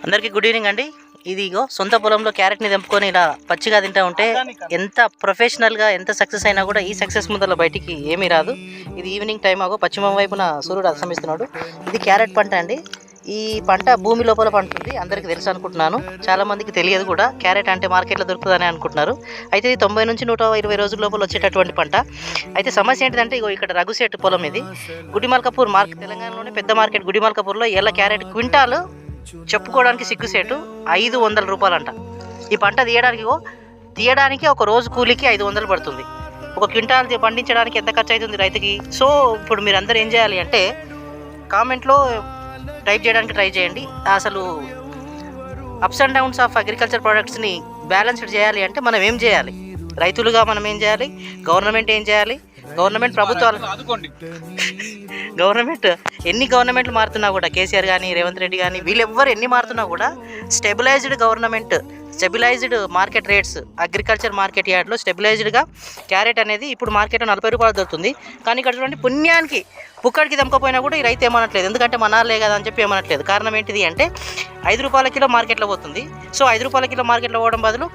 అందరికీ good evening అండి. ఇది ఇగో సొంత పొలంలో క్యారెట్ని తెంపుకొని ఇలా పచ్చిగా తింటూ ఉంటే ఎంత ప్రొఫెషనల్గా ఎంత సక్సెస్ అయినా కూడా ఈ సక్సెస్ ముందర బయటికి ఏమీ రాదు. ఇది ఈవినింగ్ టైం ఆగో పశ్చిమ వైపున సూర్యుడు అస్తమిస్తున్నాడు. ఇది క్యారెట్ పంట అండి. ఈ పంట భూమి లోపల పండుతుంది, అందరికీ తెలుసు అనుకుంటున్నాను. చాలామందికి తెలియదు కూడా. క్యారెట్ అంటే మార్కెట్లో దొరుకుతుందని అనుకుంటున్నారు. అయితే ఇది 90 నుంచి 120 రోజుల లోపల వచ్చేటటువంటి పంట. అయితే సమస్య ఏంటిదంటే ఇగో ఇక్కడ రఘుశెట్ పొలం ఇది. గుడిమల్కాపూర్ తెలంగాణలోనే పెద్ద మార్కెట్ గుడిమల్కాపూర్లో ఎలా క్యారెట్ క్వింటాలు చెప్పుకోవడానికి సిగ్గుసేటు 500 రూపాయలంట. ఈ పంట తీయడానికి ఒక రోజు కూలికి 500 పడుతుంది. ఒక క్వింటాల్ పండించడానికి ఎంత ఖర్చు అవుతుంది రైతుకి? సో ఇప్పుడు మీరు అందరూ ఏం చేయాలి అంటే కామెంట్లో టైప్ చేయడానికి ట్రై చేయండి. అసలు ups and downs of agriculture ప్రొడక్ట్స్ని బ్యాలెన్స్డ్ చేయాలి అంటే మనం ఏం చేయాలి? రైతులుగా మనం ఏం చేయాలి? గవర్నమెంట్ ఏం చేయాలి? ప్రభుత్వాలు ఎన్ని గవర్నమెంట్లు మారుతున్నా కూడా, కేసీఆర్ కానీ రేవంత్ రెడ్డి కానీ వీళ్ళెవ్వరు ఎన్ని మారుతున్నా కూడా stabilised market rates, agriculture market యార్డ్లో స్టెబిలైజ్డ్గా క్యారెట్ అనేది ఇప్పుడు మార్కెట్లో 40 రూపాయలు దొరుకుతుంది. కానీ ఇక్కడ చూడండి, పుణ్యానికి పుక్కడికి తెంపకపోయినా కూడా ఈ రైతు ఏమనట్లేదు. ఎందుకంటే మనాలే కదా అని చెప్పి ఏమనట్లేదు. కారణం ఏంటిది అంటే 5 రూపాయల కిలో మార్కెట్లో పోతుంది. సో 5 రూపాయల కిలో మార్కెట్లో పోవడం బదులు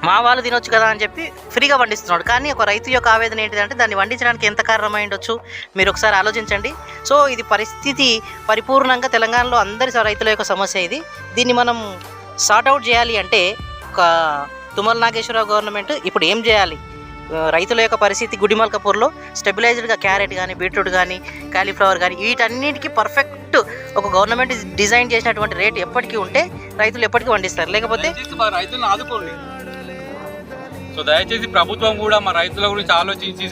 మా వాళ్ళు తినొచ్చు కదా అని చెప్పి ఫ్రీగా పండిస్తున్నాడు. కానీ ఒక రైతు యొక్క ఆవేదన ఏంటిదంటే దాన్ని పండించడానికి ఎంత కారణమై ఉండొచ్చు మీరు ఒకసారి ఆలోచించండి. సో ఇది పరిస్థితి పరిపూర్ణంగా తెలంగాణలో అందరి రైతుల యొక్క సమస్య ఇది. దీన్ని మనం సార్ట్అవుట్ చేయాలి అంటే ఒక తుమ్మల నాగేశ్వరరావు గవర్నమెంట్ ఇప్పుడు ఏం చేయాలి? రైతుల యొక్క పరిస్థితి గుడిమల్కాపూర్లో స్టెబిలైజ్డ్గా క్యారెట్ కానీ, బీట్రూట్ కానీ, కాలీఫ్లవర్ కానీ వీటన్నిటికీ పర్ఫెక్ట్ ఒక గవర్నమెంట్ డిజైన్ చేసినటువంటి రేట్ ఎప్పటికీ ఉంటే రైతులు ఎప్పటికీ పండిస్తారు. లేకపోతే రైతులను ఆదుకోండి. సో దయచేసి ప్రభుత్వం కూడా మా రైతుల గురించి ఆలోచించి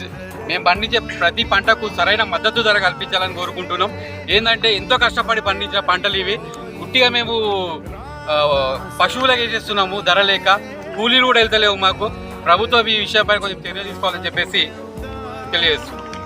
మేము పండించే ప్రతి పంటకు సరైన మద్దతు ధర కల్పించాలని కోరుకుంటున్నాం. ఏంటంటే ఎంతో కష్టపడి పండించిన పంటలు ఇవి. గుట్టిగా మేము పశువులకు వేసేస్తున్నాము, ధర లేక కూలీలు కూడా వెళ్తలేవు మాకు. ప్రభుత్వం ఈ విషయంపై కొంచెం చర్య తీసుకోవాలని చెప్పేసి తెలియజేస్తున్నాం.